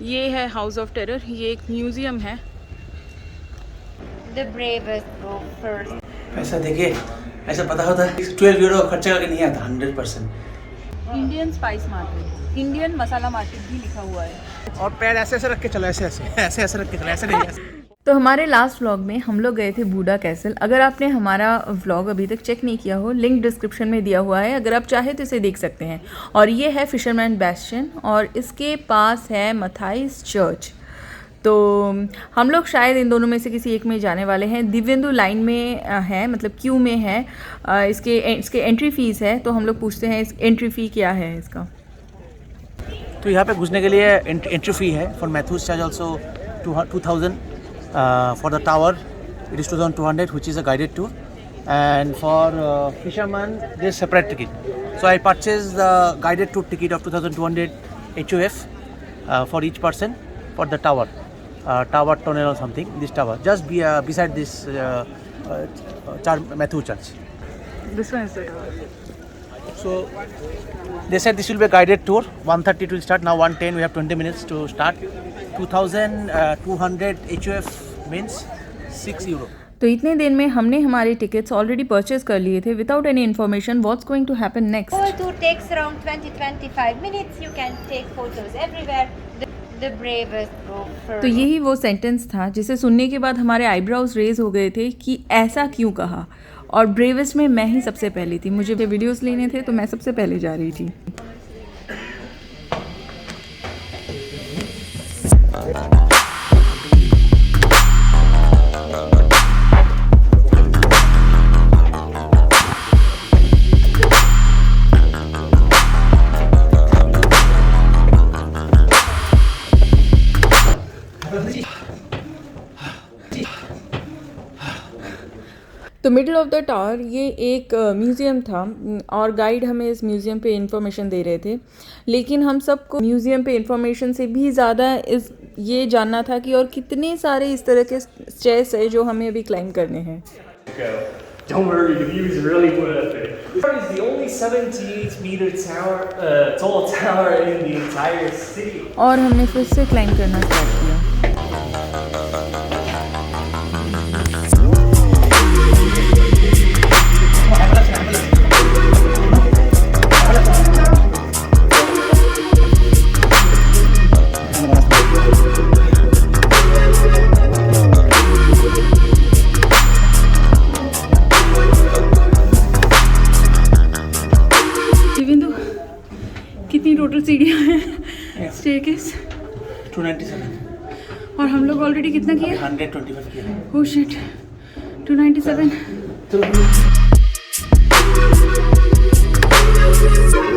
ये है house of terror, ये एक म्यूजियम है। The bravest go first. पैसा देखिए, ऐसा पता होता है 12 यूरो खर्चा करके नहीं आता 100%। इंडियन स्पाइस मार्केट, इंडियन मसाला मार्केट भी लिखा हुआ है। और पैर ऐसे ऐसे रख के चलो, ऐसे ऐसे ऐसे ऐसे रख के चलो, ऐसे नहीं ऐसे। तो हमारे लास्ट व्लॉग में हम लोग गए थे बूडा कैसल। अगर आपने हमारा व्लॉग अभी तक चेक नहीं किया हो, लिंक डिस्क्रिप्शन में दिया हुआ है, अगर आप चाहे तो इसे देख सकते हैं। और ये है फिशरमैन बैस्टियन और इसके पास है मथाइस चर्च। तो हम लोग शायद इन दोनों में से किसी एक में जाने वाले हैं। दिव्येंदु लाइन में है, मतलब क्यू में है। इसके एंट्री फ़ीस है, तो हम लोग पूछते हैं इस एंट्री फ़ी क्या है इसका। तो यहाँ पे घुसने के लिए एंट्री फी है। For Matthews charge also 2000। For the tower, it is 2200, which is a guided tour, and for fishermen, there is separate ticket. So I purchased the guided tour ticket of 2200 HUF for each person for the tower tunnel or something. This tower, just beside this Matthew Church. This one is the tower. So they said this will be a guided tour. 1:30 it will start. Now 1:10. We have 20 minutes to start. 2200 HUF means 6 euro. तो इतने दिन में हमने हमारे tickets already purchase कर लिए थे without any information what's going to happen next. Whole tour takes around 20-25 minutes. You can take photos everywhere. The bravest go first. तो यही वो सेंटेंस था जिसे सुनने के बाद हमारे आईब्राउज रेज हो गए थे कि ऐसा क्यों कहा। और ब्रेवेस्ट में मैं ही सबसे पहली थी, मुझे वीडियोस लेने थे तो मैं सबसे पहले जा रही थी। तो मिडिल ऑफ द टावर ये एक म्यूज़ियम था और गाइड हमें इस म्यूज़ियम पे इंफॉर्मेशन दे रहे थे, लेकिन हम सबको म्यूज़ियम पे इंफॉर्मेशन से भी ज़्यादा इस ये जानना था कि और कितने सारे इस तरह के स्टेयर्स है जो हमें अभी क्लाइंब करने हैं। Don't worry, the view is really worth it. This is the only 78-meter tower, tall tower in the entire city. और हमने फिर से क्लाइंब करना स्टार्ट किया। कितनी टोटल सीढ़ियाँ हैं स्टेयरकेस? 297। और हम लोग ऑलरेडी कितना किया? 125 किया। Oh shit, 297।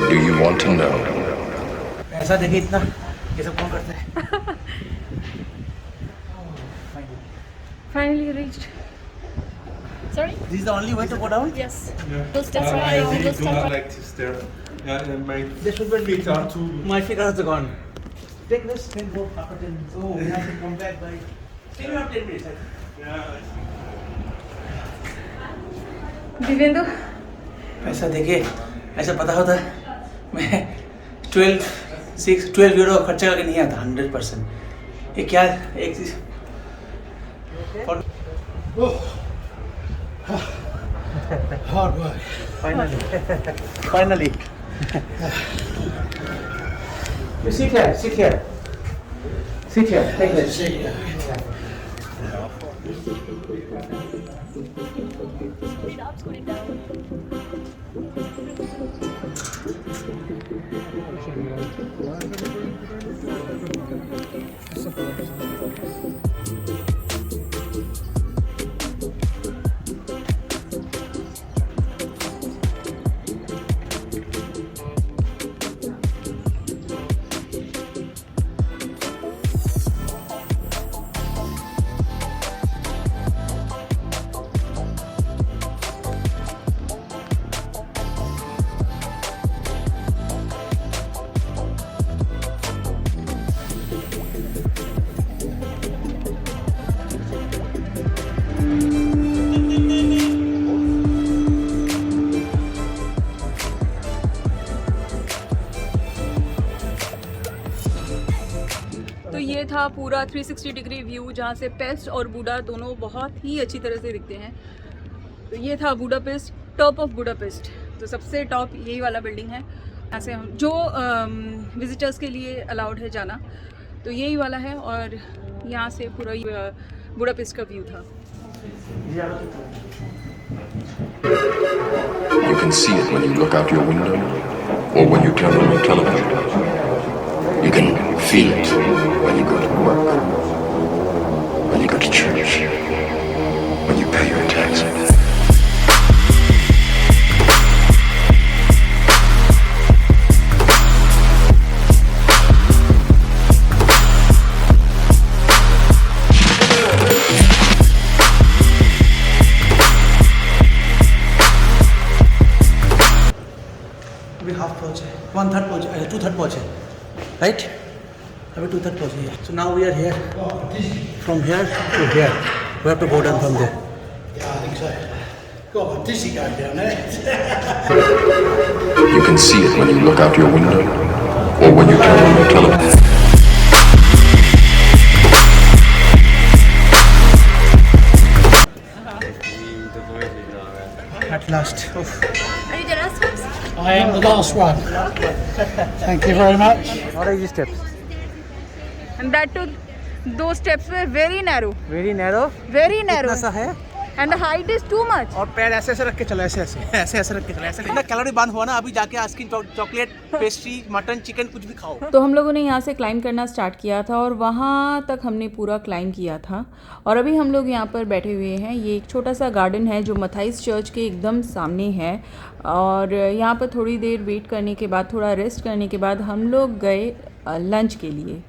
Do you want to know? ऐसा देखिए इतना, ये सब कौन करता है? Finally reached. Sorry? This is the only way to go down? Yes. Yeah. Those steps are I down. really Those do steps not are. like this stair. Yeah, and my This should be feet are too. My feet are also gone. Take this 10 go after 10. So we have to come back by. Still we have 10 minutes. Yeah. Dibyendu, पैसा देखिए, ऐसा पता होता है मैं 12 euro खर्चा करके नहीं आता 100%। ये क्या एक चीज Hard work. Finally. You sit here. Take this. ये था पूरा 360 डिग्री व्यू जहाँ से पेस्ट और बूडा दोनों बहुत ही अच्छी तरह से दिखते हैं। तो ये था बुडापेस्ट, टॉप ऑफ बुडापेस्ट। तो सबसे टॉप यही वाला बिल्डिंग है, यहाँ से हम जो विजिटर्स के लिए अलाउड है जाना, तो यही वाला है। और यहाँ से पूरा बुडापेस्ट का व्यू था। You can see it when you look out your window or when you turn on your television. You can feel it when you go to work, when you go to church, when you pay your taxes. अभी half पहुँचे, 1/3 पहुँचे, 2/3 पहुँचे, right? अभी 2/3 पहुँचे हैं। So now we are here. From here to here, we have to go down from there. Yeah, I think so. Got a dizzy going down there. You can see it when you look out your window or when you turn on your television. At last. Oof. Are you the last ones? I am the last one. Thank you very much. What are these steps? And that too, those steps were very narrow, Very narrow. very narrow, इतना सा है and the height is too much. और पैर ऐसे ऐसे रख के चलो, ऐसे ऐसे ऐसे ऐसे रख के चलो, ऐसे इतना कैलोरी बर्न हुआ ना। अभी जाके ice cream, chocolate, pastry, mutton, chicken कुछ भी खाओ। तो हम लोगों ने यहाँ से क्लाइंब करना स्टार्ट किया था और वहाँ तक हमने पूरा क्लाइंब किया था। और अभी हम लोग यहाँ पर बैठे हुए हैं। ये एक छोटा सा गार्डन है जो मथाइस चर्च के एकदम सामने है। और यहाँ पर थोड़ी देर वेट करने के बाद, थोड़ा रेस्ट करने के बाद हम लोग गए लंच के लिए।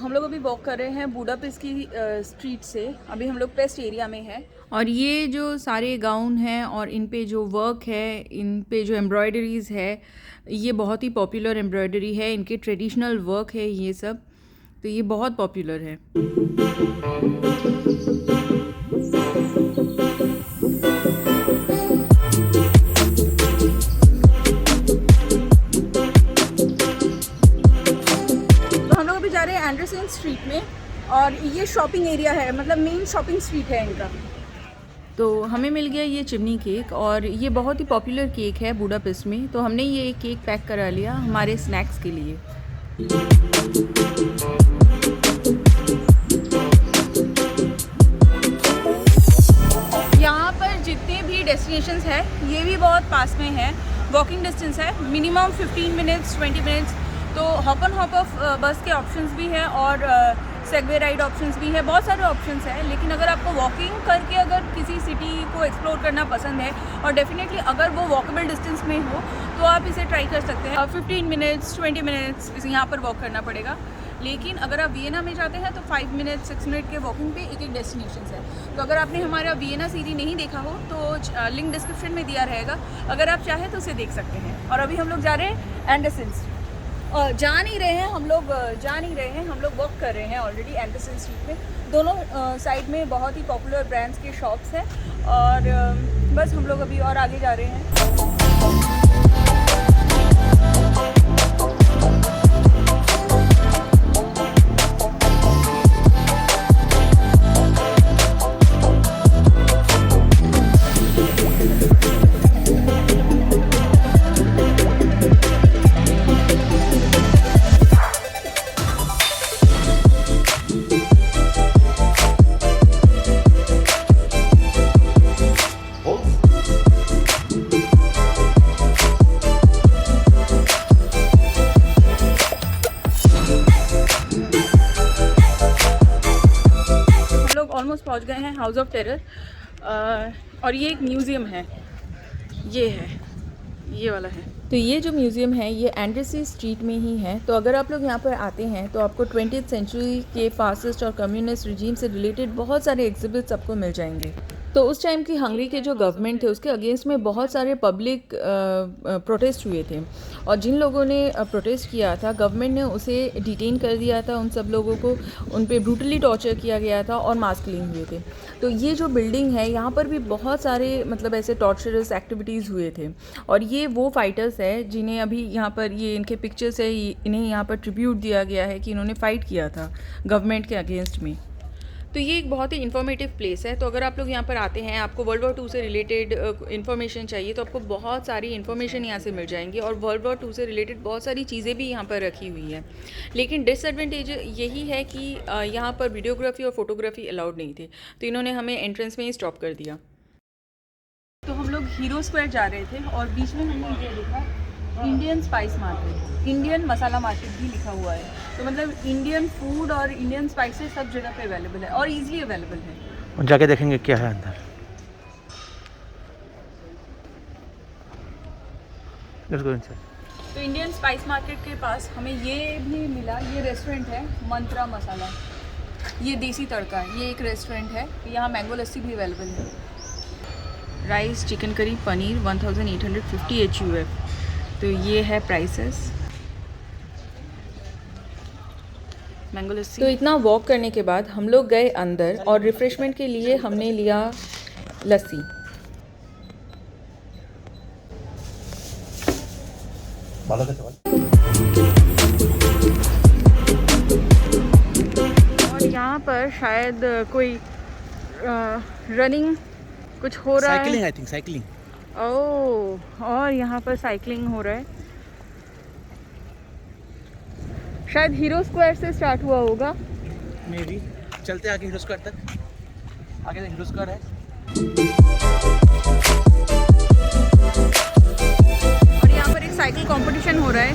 हम लोग अभी वॉक कर रहे हैं बुडापेस्ट की स्ट्रीट से। अभी हम लोग पेस्ट एरिया में हैं। और ये जो सारे गाउन हैं और इन पे जो वर्क है, इन पे जो एम्ब्रॉयडरीज़ है, ये बहुत ही पॉपुलर एम्ब्रॉयडरी है। इनके ट्रेडिशनल वर्क है ये सब, तो ये बहुत पॉपुलर है। एंडरसन स्ट्रीट में, और ये शॉपिंग एरिया है, मतलब मेन शॉपिंग स्ट्रीट है इनका। तो हमें मिल गया ये चिमनी केक, और ये बहुत ही पॉपुलर केक है बुडापेस्ट में। तो हमने ये केक पैक करा लिया हमारे स्नैक्स के लिए। यहाँ पर जितने भी डेस्टिनेशंस है ये भी बहुत पास में है, वॉकिंग डिस्टेंस है, मिनिमम 15 मिनट्स 20 मिनट्स। तो हॉप एंड हॉप ऑफ बस के ऑप्शंस भी हैं और सेगवे राइड ऑप्शंस भी है, बहुत सारे ऑप्शंस हैं। लेकिन अगर आपको वॉकिंग करके अगर किसी सिटी को एक्सप्लोर करना पसंद है, और डेफिनेटली अगर वो वॉकेबल डिस्टेंस में हो, तो आप इसे ट्राई कर सकते हैं। 15 मिनट्स 20 मिनट्स यहाँ पर वॉक करना पड़ेगा। लेकिन अगर आप वियना में जाते हैं तो 5 मिनट 6 मिनट के वॉकिंग पे एक एक डेस्टिनेशन है। तो अगर आपने हमारा वियना सीरीज नहीं देखा हो तो लिंक डिस्क्रिप्शन में दिया रहेगा, अगर आप चाहें तो उसे देख सकते हैं। और अभी हम लोग जा रहे हैं एंडरसन। जा नहीं रहे हैं हम लोग वॉक कर रहे हैं ऑलरेडी एंडरसन स्ट्रीट में। दोनों साइड में बहुत ही पॉपुलर ब्रांड्स के शॉप्स हैं, और बस हम लोग अभी और आगे जा रहे हैं। ऑलमोस्ट पहुंच गए हैं हाउस ऑफ टेरर, और ये एक म्यूज़ियम है, ये वाला है। तो ये जो म्यूज़ियम है ये एंड्रसी स्ट्रीट में ही है। तो अगर आप लोग यहाँ पर आते हैं तो आपको 20th सेंचुरी के फासिस्ट और कम्युनिस्ट रिजीम से रिलेटेड बहुत सारे एग्जिबिट्स आपको मिल जाएंगे। तो उस टाइम की हंगरी के जो गवर्नमेंट थे उसके अगेंस्ट में बहुत सारे पब्लिक प्रोटेस्ट हुए थे, और जिन लोगों ने प्रोटेस्ट किया था गवर्नमेंट ने उसे डिटेन कर दिया था, उन सब लोगों को उन पे ब्रूटली टॉर्चर किया गया था और मास किलिंग हुए थे। तो ये जो बिल्डिंग है यहाँ पर भी बहुत सारे मतलब ऐसे टॉर्चरस एक्टिविटीज़ हुए थे, और ये वो फाइटर्स है जिन्हें अभी यहाँ पर ये इनके पिक्चर्स है, इन्हें यहाँ पर ट्रिब्यूट दिया गया है कि इन्होंने फ़ाइट किया था गवर्नमेंट के अगेंस्ट में। तो ये एक बहुत ही इन्फॉर्मेटिव प्लेस है। तो अगर आप लोग यहाँ पर आते हैं, आपको वर्ल्ड वॉर 2 से रिलेटेड इन्फॉर्मेशन चाहिए तो आपको बहुत सारी इन्फॉर्मेशन यहाँ से मिल जाएंगी, और वर्ल्ड वॉर 2 से रिलेटेड बहुत सारी चीज़ें भी यहाँ पर रखी हुई हैं। लेकिन डिसएडवांटेज यही है कि यहाँ पर वीडियोग्राफी और फोटोग्राफी अलाउड नहीं थे, तो इन्होंने हमें एंट्रेंस में ही स्टॉप कर दिया। तो हम लोग हीरो स्क्वायर जा रहे थे और बीच में हमने ये देखा इंडियन स्पाइस मार्केट, इंडियन मसाला मार्केट भी लिखा हुआ है। तो मतलब इंडियन फूड और इंडियन स्पाइसेस सब जगह पे अवेलेबल है और इजीली अवेलेबल है। और जाके देखेंगे क्या है अंदर। Let's go inside. तो इंडियन स्पाइस मार्केट के पास हमें ये भी मिला, ये रेस्टोरेंट है मंत्रा मसाला, ये देसी तड़का, ये एक रेस्टोरेंट है। यहाँ मैंगो लस्सी भी अवेलेबल है। Rice, chicken curry, paneer 1850 HUF। तो ये है प्राइसेस। मैंगो लस्सी। तो इतना वॉक करने के बाद हम लोग गए अंदर और रिफ़्रेशमेंट के लिए हमने लिया लस्सी। और यहाँ पर शायद कोई रनिंग कुछ हो रहा है। Cycling, I think cycling. Oh, और यहाँ पर साइकिलिंग हो रहा है। शायद हीरो स्क्वायर से स्टार्ट हुआ होगा। मे बी चलते आगे हीरो स्क्वायर तक। आगे हीरो स्क्वायर है और यहाँ पर एक साइकिल कंपटीशन हो रहा है।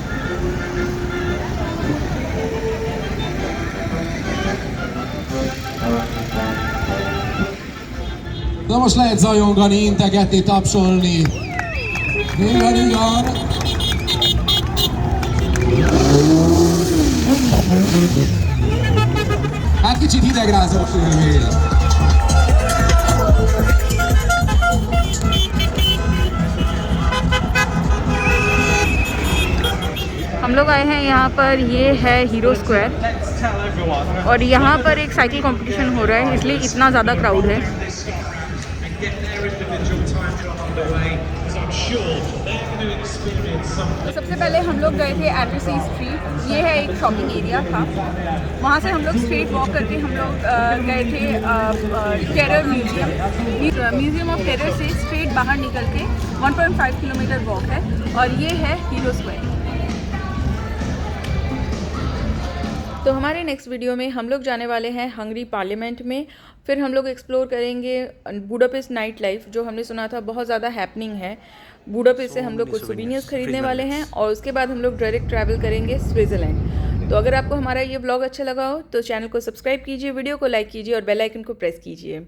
Na most lehet zajongani, integetni, tapsolni. Igen, igen. Hát kicsit hidegrázós élmény. हम लोग आए हैं यहाँ पर, ये है हीरो स्क्वायर और यहाँ पर एक साइकिल कंपटीशन हो रहा है, इसलिए इतना ज़्यादा क्राउड है। सबसे पहले हम लोग गए थे एंड्रसी स्ट्रीट, ये है एक शॉपिंग एरिया था। वहाँ से हम लोग स्ट्रेट वॉक करके हम लोग गए थे टेरर म्यूज़ियम ऑफ टेरर से स्ट्रेट बाहर निकल के 1.5 किलोमीटर वॉक है, और ये है हीरो स्क्वायर। तो हमारे नेक्स्ट वीडियो में हम लोग जाने वाले हैं हंगरी पार्लियामेंट में। फिर हम लोग एक्सप्लोर करेंगे बुडापेस्ट नाइट लाइफ, जो हमने सुना था बहुत ज़्यादा हैपनिंग है। बुडापेस्ट से हम लोग कुछ सोवेनियर्स खरीदने वाले हैं, और उसके बाद हम लोग डायरेक्ट ट्रैवल करेंगे स्विट्ज़रलैंड। तो अगर आपको हमारा ये व्लॉग अच्छा लगा हो तो चैनल को सब्सक्राइब कीजिए, वीडियो को लाइक कीजिए और बेल आइकन को प्रेस कीजिए।